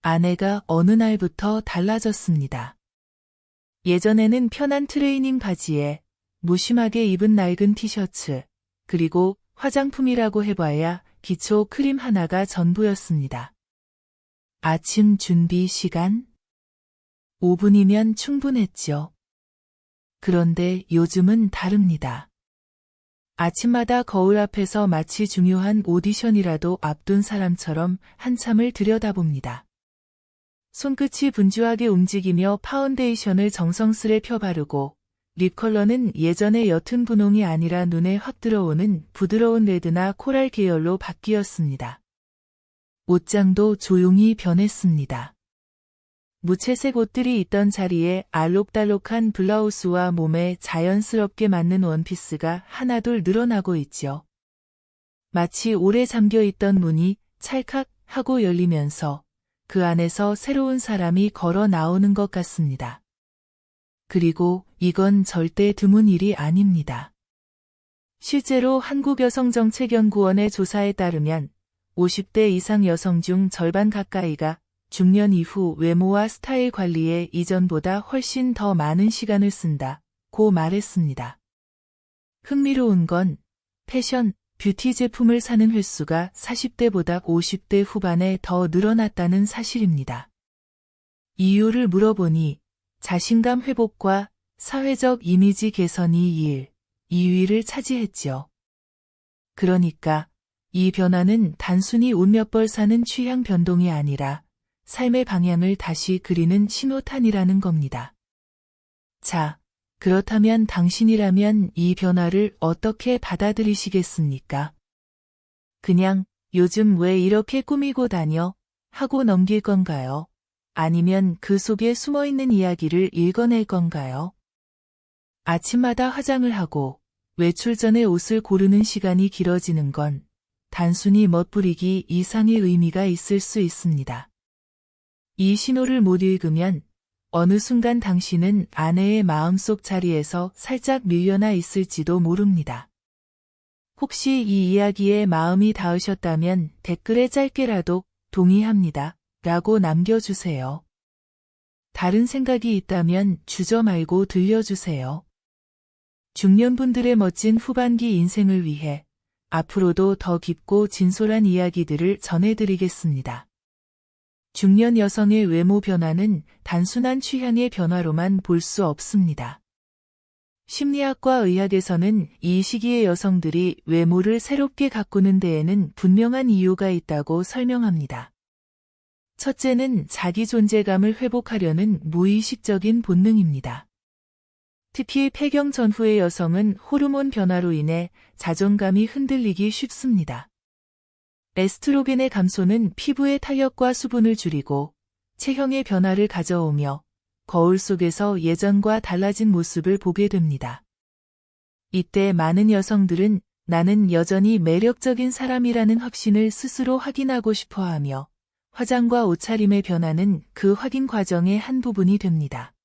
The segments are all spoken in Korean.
아내가 어느 날부터 달라졌습니다. 예전에는 편한 트레이닝 바지에 무심하게 입은 낡은 티셔츠, 그리고 화장품이라고 해봐야 기초 크림 하나가 전부였습니다. 아침 준비 시간? 5분이면 충분했죠. 그런데 요즘은 다릅니다. 아침마다 거울 앞에서 마치 중요한 오디션이라도 앞둔 사람처럼 한참을 들여다봅니다. 손끝이 분주하게 움직이며 파운데이션을 정성스레 펴바르고 립 컬러는 예전의 옅은 분홍이 아니라 눈에 확 들어오는 부드러운 레드나 코랄 계열로 바뀌었습니다. 옷장도 조용히 변했습니다. 무채색 옷들이 있던 자리에 알록달록한 블라우스와 몸에 자연스럽게 맞는 원피스가 하나둘 늘어나고 있죠. 마치 오래 잠겨있던 문이 찰칵 하고 열리면서 그 안에서 새로운 사람이 걸어 나오는 것 같습니다. 그리고 이건 절대 드문 일이 아닙니다. 실제로 한국여성정책연구원의 조사에 따르면 50대 이상 여성 중 절반 가까이가 중년 이후 외모와 스타일 관리에 이전보다 훨씬 더 많은 시간을 쓴다고 말했습니다. 흥미로운 건 패션, 뷰티 제품을 사는 횟수가 40대보다 50대 후반에 더 늘어났다는 사실입니다. 이유를 물어보니 자신감 회복과 사회적 이미지 개선이 2위를 차지했죠. 그러니까 이 변화는 단순히 옷 몇 벌 사는 취향 변동이 아니라 삶의 방향을 다시 그리는 신호탄이라는 겁니다. 자, 그렇다면 당신이라면 이 변화를 어떻게 받아들이시겠습니까? 그냥 요즘 왜 이렇게 꾸미고 다녀? 하고 넘길 건가요? 아니면 그 속에 숨어있는 이야기를 읽어낼 건가요? 아침마다 화장을 하고 외출 전에 옷을 고르는 시간이 길어지는 건 단순히 멋부리기 이상의 의미가 있을 수 있습니다. 이 신호를 못 읽으면 어느 순간 당신은 아내의 마음속 자리에서 살짝 밀려나 있을지도 모릅니다. 혹시 이 이야기에 마음이 닿으셨다면 댓글에 짧게라도 동의합니다 라고 남겨주세요. 다른 생각이 있다면 주저 말고 들려주세요. 중년분들의 멋진 후반기 인생을 위해 앞으로도 더 깊고 진솔한 이야기들을 전해드리겠습니다. 중년 여성의 외모 변화는 단순한 취향의 변화로만 볼 수 없습니다. 심리학과 의학에서는 이 시기의 여성들이 외모를 새롭게 가꾸는 데에는 분명한 이유가 있다고 설명합니다. 첫째는 자기 존재감을 회복하려는 무의식적인 본능입니다. 특히 폐경 전후의 여성은 호르몬 변화로 인해 자존감이 흔들리기 쉽습니다. 에스트로겐의 감소는 피부의 탄력과 수분을 줄이고 체형의 변화를 가져오며 거울 속에서 예전과 달라진 모습을 보게 됩니다. 이때 많은 여성들은 나는 여전히 매력적인 사람이라는 확신을 스스로 확인하고 싶어하며 화장과 옷차림의 변화는 그 확인 과정의 한 부분이 됩니다.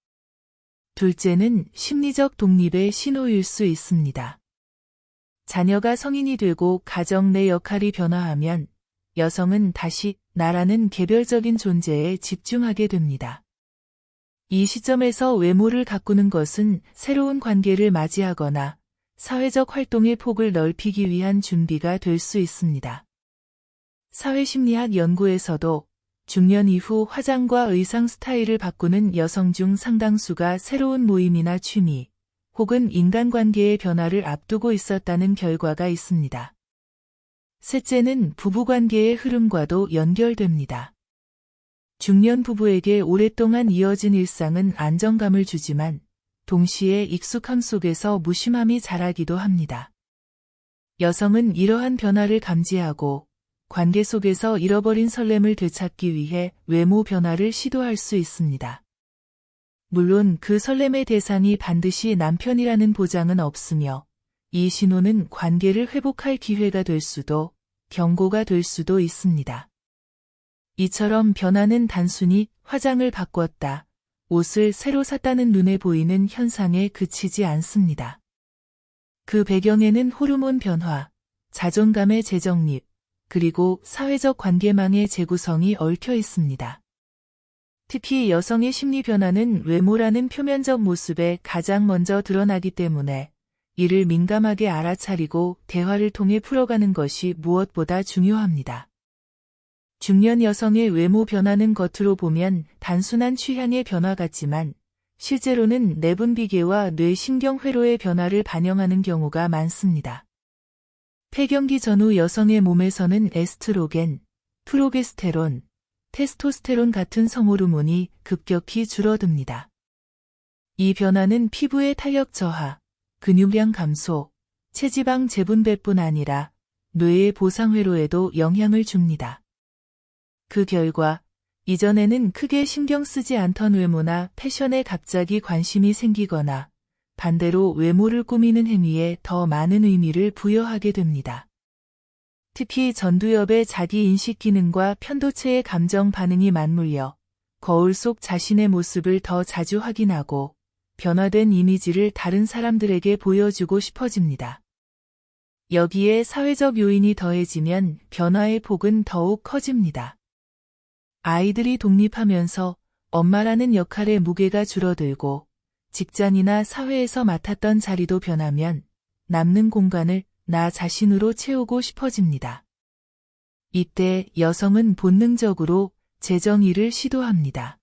둘째는 심리적 독립의 신호일 수 있습니다. 자녀가 성인이 되고 가정 내 역할이 변화하면 여성은 다시 나라는 개별적인 존재에 집중하게 됩니다. 이 시점에서 외모를 가꾸는 것은 새로운 관계를 맞이하거나 사회적 활동의 폭을 넓히기 위한 준비가 될 수 있습니다. 사회심리학 연구에서도 중년 이후 화장과 의상 스타일을 바꾸는 여성 중 상당수가 새로운 모임이나 취미, 혹은 인간관계의 변화를 앞두고 있었다는 결과가 있습니다. 셋째는 부부관계의 흐름과도 연결됩니다. 중년 부부에게 오랫동안 이어진 일상은 안정감을 주지만 동시에 익숙함 속에서 무심함이 자라기도 합니다. 여성은 이러한 변화를 감지하고 관계 속에서 잃어버린 설렘을 되찾기 위해 외모 변화를 시도할 수 있습니다. 물론 그 설렘의 대상이 반드시 남편이라는 보장은 없으며 이 신호는 관계를 회복할 기회가 될 수도 경고가 될 수도 있습니다. 이처럼 변화는 단순히 화장을 바꿨다, 옷을 새로 샀다는 눈에 보이는 현상에 그치지 않습니다. 그 배경에는 호르몬 변화, 자존감의 재정립, 그리고 사회적 관계망의 재구성이 얽혀 있습니다. 특히 여성의 심리 변화는 외모라는 표면적 모습에 가장 먼저 드러나기 때문에 이를 민감하게 알아차리고 대화를 통해 풀어가는 것이 무엇보다 중요합니다. 중년 여성의 외모 변화는 겉으로 보면 단순한 취향의 변화 같지만 실제로는 내분 비계와 뇌신경회로의 변화를 반영하는 경우가 많습니다. 폐경기 전후 여성의 몸에서는 에스트로겐, 프로게스테론, 테스토스테론 같은 성호르몬이 급격히 줄어듭니다. 이 변화는 피부의 탄력 저하, 근육량 감소, 체지방 재분배뿐 아니라 뇌의 보상회로에도 영향을 줍니다. 그 결과 이전에는 크게 신경 쓰지 않던 외모나 패션에 갑자기 관심이 생기거나 반대로 외모를 꾸미는 행위에 더 많은 의미를 부여하게 됩니다. 특히 전두엽의 자기인식 기능과 편도체의 감정 반응이 맞물려 거울 속 자신의 모습을 더 자주 확인하고 변화된 이미지를 다른 사람들에게 보여주고 싶어집니다. 여기에 사회적 요인이 더해지면 변화의 폭은 더욱 커집니다. 아이들이 독립하면서 엄마라는 역할의 무게가 줄어들고 직장이나 사회에서 맡았던 자리도 변하면 남는 공간을 나 자신으로 채우고 싶어집니다. 이때 여성은 본능적으로 재정의를 시도합니다.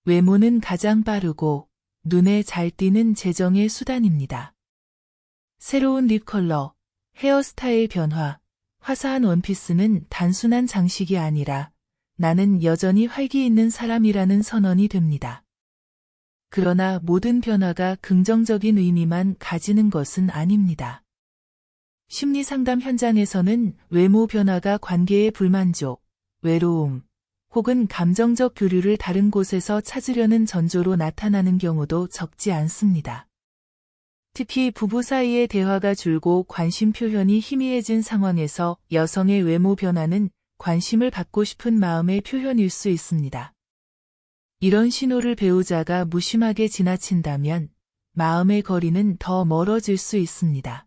외모는 가장 빠르고 눈에 잘 띄는 재정의 수단입니다. 새로운 립 컬러, 헤어스타일 변화, 화사한 원피스는 단순한 장식이 아니라 나는 여전히 활기 있는 사람이라는 선언이 됩니다. 그러나 모든 변화가 긍정적인 의미만 가지는 것은 아닙니다. 심리상담 현장에서는 외모 변화가 관계의 불만족, 외로움, 혹은 감정적 교류를 다른 곳에서 찾으려는 전조로 나타나는 경우도 적지 않습니다. 특히 부부 사이의 대화가 줄고 관심 표현이 희미해진 상황에서 여성의 외모 변화는 관심을 받고 싶은 마음의 표현일 수 있습니다. 이런 신호를 배우자가 무심하게 지나친다면 마음의 거리는 더 멀어질 수 있습니다.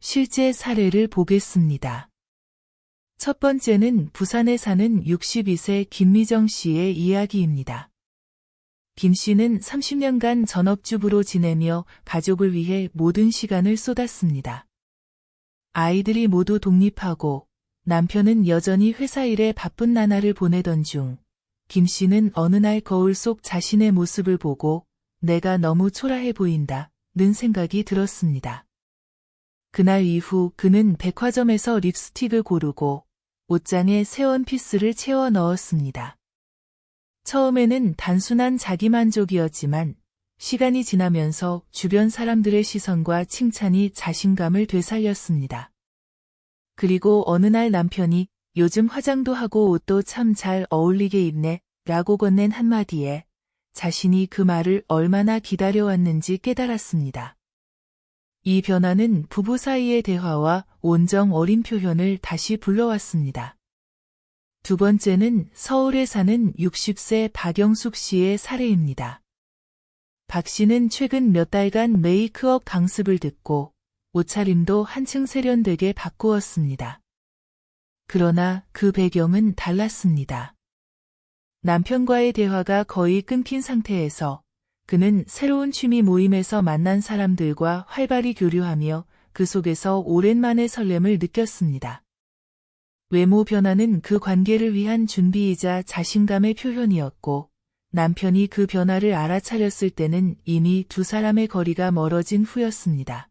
실제 사례를 보겠습니다. 첫 번째는 부산에 사는 62세 김미정 씨의 이야기입니다. 김 씨는 30년간 전업주부로 지내며 가족을 위해 모든 시간을 쏟았습니다. 아이들이 모두 독립하고 남편은 여전히 회사 일에 바쁜 나날을 보내던 중 김 씨는 어느 날 거울 속 자신의 모습을 보고 내가 너무 초라해 보인다는 생각이 들었습니다. 그날 이후 그는 백화점에서 립스틱을 고르고 옷장에 새 원피스를 채워 넣었습니다. 처음에는 단순한 자기만족이었지만 시간이 지나면서 주변 사람들의 시선과 칭찬이 자신감을 되살렸습니다. 그리고 어느 날 남편이 요즘 화장도 하고 옷도 참 잘 어울리게 입네 라고 건넨 한마디에 자신이 그 말을 얼마나 기다려왔는지 깨달았습니다. 이 변화는 부부 사이의 대화와 온정 어린 표현을 다시 불러왔습니다. 두 번째는 서울에 사는 60세 박영숙 씨의 사례입니다. 박 씨는 최근 몇 달간 메이크업 강습을 듣고 옷차림도 한층 세련되게 바꾸었습니다. 그러나 그 배경은 달랐습니다. 남편과의 대화가 거의 끊긴 상태에서 그는 새로운 취미 모임에서 만난 사람들과 활발히 교류하며 그 속에서 오랜만에 설렘을 느꼈습니다. 외모 변화는 그 관계를 위한 준비이자 자신감의 표현이었고 남편이 그 변화를 알아차렸을 때는 이미 두 사람의 거리가 멀어진 후였습니다.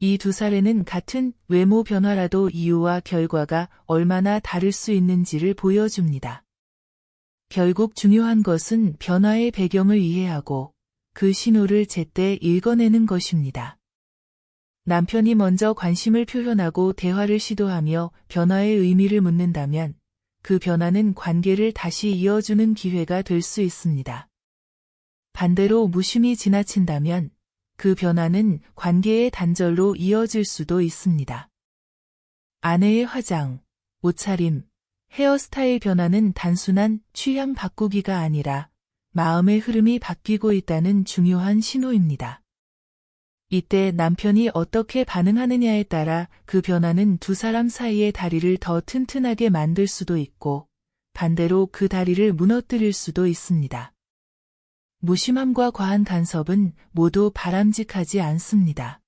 이 두 사례는 같은 외모 변화라도 이유와 결과가 얼마나 다를 수 있는지를 보여줍니다. 결국 중요한 것은 변화의 배경을 이해하고 그 신호를 제때 읽어내는 것입니다. 남편이 먼저 관심을 표현하고 대화를 시도하며 변화의 의미를 묻는다면 그 변화는 관계를 다시 이어주는 기회가 될 수 있습니다. 반대로 무심히 지나친다면 그 변화는 관계의 단절로 이어질 수도 있습니다. 아내의 화장, 옷차림, 헤어스타일 변화는 단순한 취향 바꾸기가 아니라 마음의 흐름이 바뀌고 있다는 중요한 신호입니다. 이때 남편이 어떻게 반응하느냐에 따라 그 변화는 두 사람 사이의 다리를 더 튼튼하게 만들 수도 있고 반대로 그 다리를 무너뜨릴 수도 있습니다. 무심함과 과한 간섭은 모두 바람직하지 않습니다.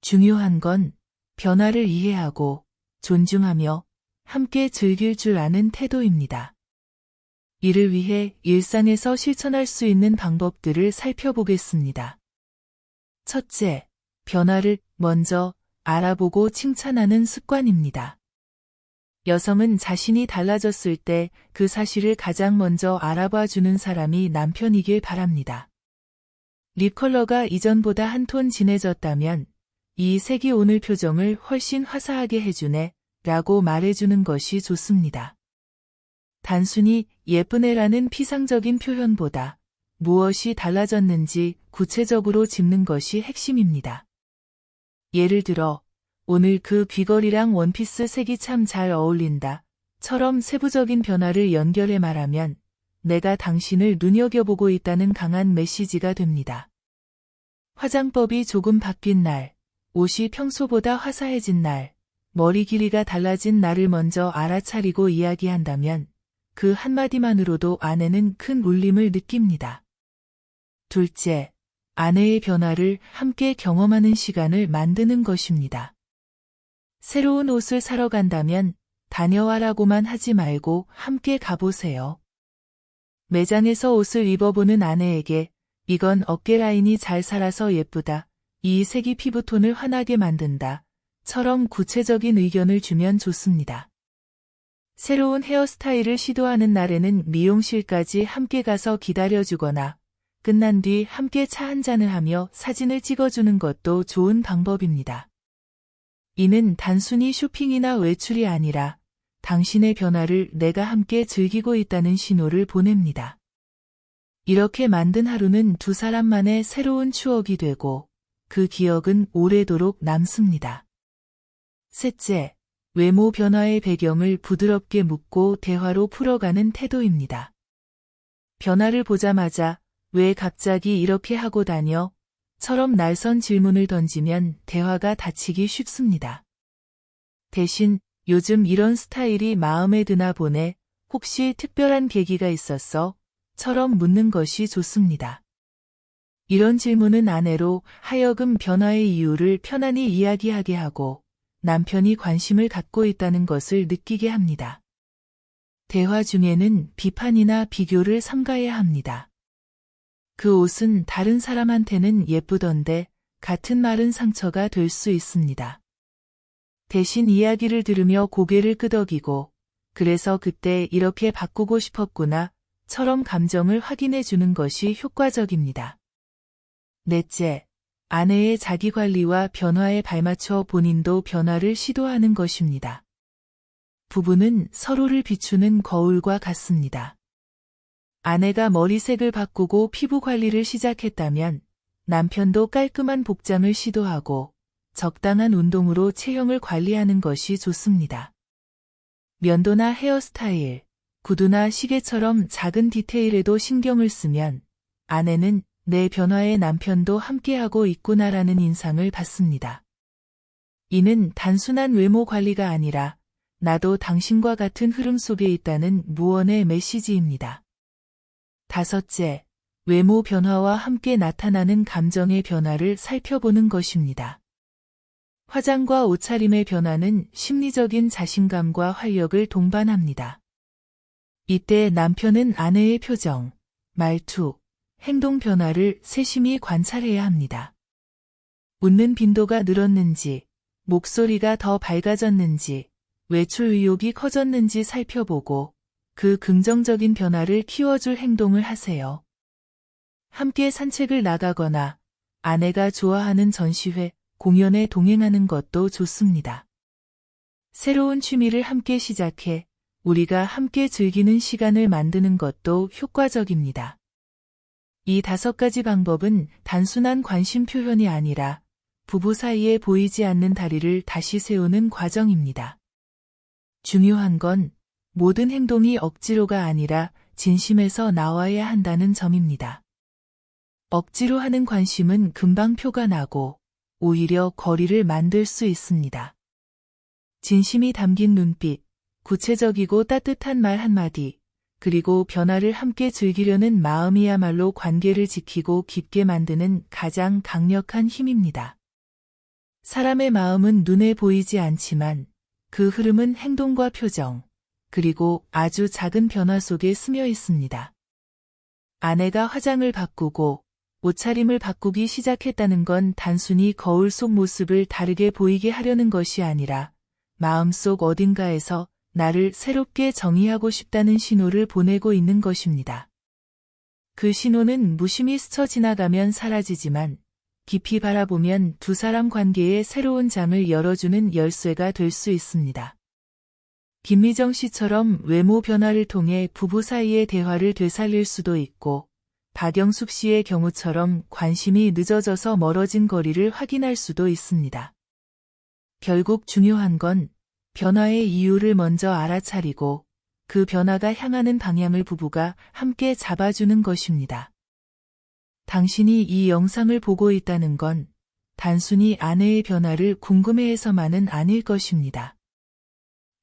중요한 건 변화를 이해하고 존중하며 함께 즐길 줄 아는 태도입니다. 이를 위해 일상에서 실천할 수 있는 방법들을 살펴보겠습니다. 첫째, 변화를 먼저 알아보고 칭찬하는 습관입니다. 여성은 자신이 달라졌을 때 그 사실을 가장 먼저 알아봐 주는 사람이 남편이길 바랍니다. 립 컬러가 이전보다 한 톤 진해졌다면 이 색이 오늘 표정을 훨씬 화사하게 해주네 라고 말해주는 것이 좋습니다. 단순히 예쁘네라는 피상적인 표현보다 무엇이 달라졌는지 구체적으로 짚는 것이 핵심입니다. 예를 들어, 오늘 그 귀걸이랑 원피스 색이 참 잘 어울린다. 처럼 세부적인 변화를 연결해 말하면 내가 당신을 눈여겨보고 있다는 강한 메시지가 됩니다. 화장법이 조금 바뀐 날, 옷이 평소보다 화사해진 날, 머리 길이가 달라진 날을 먼저 알아차리고 이야기한다면 그 한마디만으로도 아내는 큰 울림을 느낍니다. 둘째, 아내의 변화를 함께 경험하는 시간을 만드는 것입니다. 새로운 옷을 사러 간다면 다녀와라고만 하지 말고 함께 가보세요. 매장에서 옷을 입어보는 아내에게 이건 어깨 라인이 잘 살아서 예쁘다. 이 색이 피부톤을 환하게 만든다. 처럼 구체적인 의견을 주면 좋습니다. 새로운 헤어스타일을 시도하는 날에는 미용실까지 함께 가서 기다려주거나 끝난 뒤 함께 차 한잔을 하며 사진을 찍어주는 것도 좋은 방법입니다. 이는 단순히 쇼핑이나 외출이 아니라 당신의 변화를 내가 함께 즐기고 있다는 신호를 보냅니다. 이렇게 만든 하루는 두 사람만의 새로운 추억이 되고 그 기억은 오래도록 남습니다. 셋째, 외모 변화의 배경을 부드럽게 묻고 대화로 풀어가는 태도입니다. 변화를 보자마자 왜 갑자기 이렇게 하고 다녀? 처럼 날선 질문을 던지면 대화가 닫히기 쉽습니다. 대신 요즘 이런 스타일이 마음에 드나 보네. 혹시 특별한 계기가 있었어? 처럼 묻는 것이 좋습니다. 이런 질문은 아내로 하여금 변화의 이유를 편안히 이야기하게 하고 남편이 관심을 갖고 있다는 것을 느끼게 합니다. 대화 중에는 비판이나 비교를 삼가야 합니다. 그 옷은 다른 사람한테는 예쁘던데 같은 말은 상처가 될 수 있습니다. 대신 이야기를 들으며 고개를 끄덕이고 그래서 그때 이렇게 바꾸고 싶었구나 처럼 감정을 확인해 주는 것이 효과적입니다. 넷째, 아내의 자기관리와 변화에 발맞춰 본인도 변화를 시도하는 것입니다. 부부는 서로를 비추는 거울과 같습니다. 아내가 머리색을 바꾸고 피부 관리를 시작했다면 남편도 깔끔한 복장을 시도하고 적당한 운동으로 체형을 관리하는 것이 좋습니다. 면도나 헤어스타일, 구두나 시계처럼 작은 디테일에도 신경을 쓰면 아내는 내 변화에 남편도 함께하고 있구나라는 인상을 받습니다. 이는 단순한 외모 관리가 아니라 나도 당신과 같은 흐름 속에 있다는 무언의 메시지입니다. 다섯째, 외모 변화와 함께 나타나는 감정의 변화를 살펴보는 것입니다. 화장과 옷차림의 변화는 심리적인 자신감과 활력을 동반합니다. 이때 남편은 아내의 표정, 말투, 행동 변화를 세심히 관찰해야 합니다. 웃는 빈도가 늘었는지, 목소리가 더 밝아졌는지, 외출 의욕이 커졌는지 살펴보고 그 긍정적인 변화를 키워줄 행동을 하세요. 함께 산책을 나가거나 아내가 좋아하는 전시회, 공연에 동행하는 것도 좋습니다. 새로운 취미를 함께 시작해 우리가 함께 즐기는 시간을 만드는 것도 효과적입니다. 이 5가지 방법은 단순한 관심 표현이 아니라 부부 사이에 보이지 않는 다리를 다시 세우는 과정입니다. 중요한 건 모든 행동이 억지로가 아니라 진심에서 나와야 한다는 점입니다. 억지로 하는 관심은 금방 표가 나고 오히려 거리를 만들 수 있습니다. 진심이 담긴 눈빛, 구체적이고 따뜻한 말 한마디, 그리고 변화를 함께 즐기려는 마음이야말로 관계를 지키고 깊게 만드는 가장 강력한 힘입니다. 사람의 마음은 눈에 보이지 않지만 그 흐름은 행동과 표정, 그리고 아주 작은 변화 속에 스며 있습니다. 아내가 화장을 바꾸고 옷차림을 바꾸기 시작했다는 건 단순히 거울 속 모습을 다르게 보이게 하려는 것이 아니라 마음속 어딘가에서 나를 새롭게 정의하고 싶다는 신호를 보내고 있는 것입니다. 그 신호는 무심히 스쳐 지나가면 사라지지만 깊이 바라보면 두 사람 관계의 새로운 장을 열어주는 열쇠가 될 수 있습니다. 김미정 씨처럼 외모 변화를 통해 부부 사이의 대화를 되살릴 수도 있고, 박영숙 씨의 경우처럼 관심이 늦어져서 멀어진 거리를 확인할 수도 있습니다. 결국 중요한 건 변화의 이유를 먼저 알아차리고 그 변화가 향하는 방향을 부부가 함께 잡아주는 것입니다. 당신이 이 영상을 보고 있다는 건 단순히 아내의 변화를 궁금해해서만은 아닐 것입니다.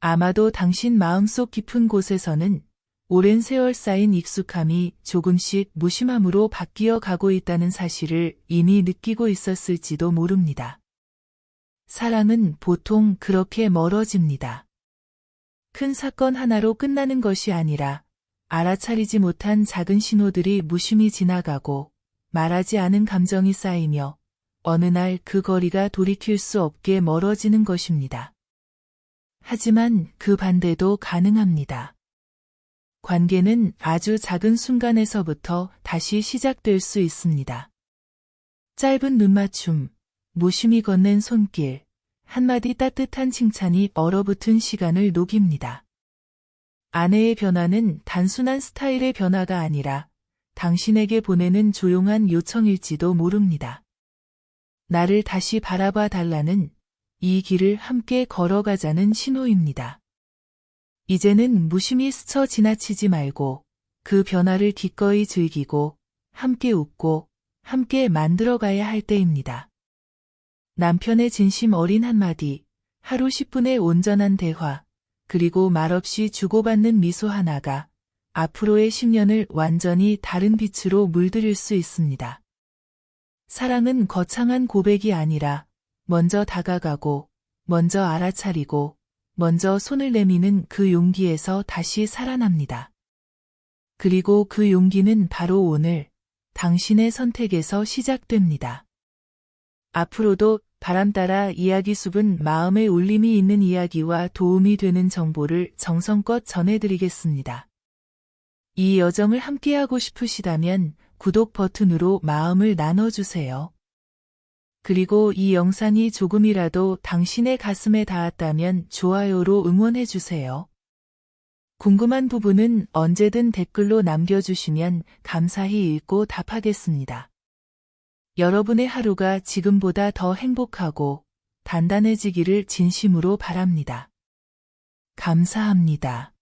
아마도 당신 마음속 깊은 곳에서는 오랜 세월 쌓인 익숙함이 조금씩 무심함으로 바뀌어 가고 있다는 사실을 이미 느끼고 있었을지도 모릅니다. 사랑은 보통 그렇게 멀어집니다. 큰 사건 하나로 끝나는 것이 아니라 알아차리지 못한 작은 신호들이 무심히 지나가고 말하지 않은 감정이 쌓이며 어느 날 그 거리가 돌이킬 수 없게 멀어지는 것입니다. 하지만 그 반대도 가능합니다. 관계는 아주 작은 순간에서부터 다시 시작될 수 있습니다. 짧은 눈맞춤, 무심히 건넨 손길, 한마디 따뜻한 칭찬이 얼어붙은 시간을 녹입니다. 아내의 변화는 단순한 스타일의 변화가 아니라 당신에게 보내는 조용한 요청일지도 모릅니다. 나를 다시 바라봐 달라는, 이 길을 함께 걸어가자는 신호입니다. 이제는 무심히 스쳐 지나치지 말고 그 변화를 기꺼이 즐기고 함께 웃고 함께 만들어가야 할 때입니다. 남편의 진심 어린 한마디, 하루 10분의 온전한 대화, 그리고 말없이 주고받는 미소 하나가 앞으로의 10년을 완전히 다른 빛으로 물들일 수 있습니다. 사랑은 거창한 고백이 아니라 먼저 다가가고, 먼저 알아차리고, 먼저 손을 내미는 그 용기에서 다시 살아납니다. 그리고 그 용기는 바로 오늘 당신의 선택에서 시작됩니다. 앞으로도 바람 따라 이야기 숲은 마음의 울림이 있는 이야기와 도움이 되는 정보를 정성껏 전해드리겠습니다. 이 여정을 함께하고 싶으시다면 구독 버튼으로 마음을 나눠주세요. 그리고 이 영상이 조금이라도 당신의 가슴에 닿았다면 좋아요로 응원해주세요. 궁금한 부분은 언제든 댓글로 남겨주시면 감사히 읽고 답하겠습니다. 여러분의 하루가 지금보다 더 행복하고 단단해지기를 진심으로 바랍니다. 감사합니다.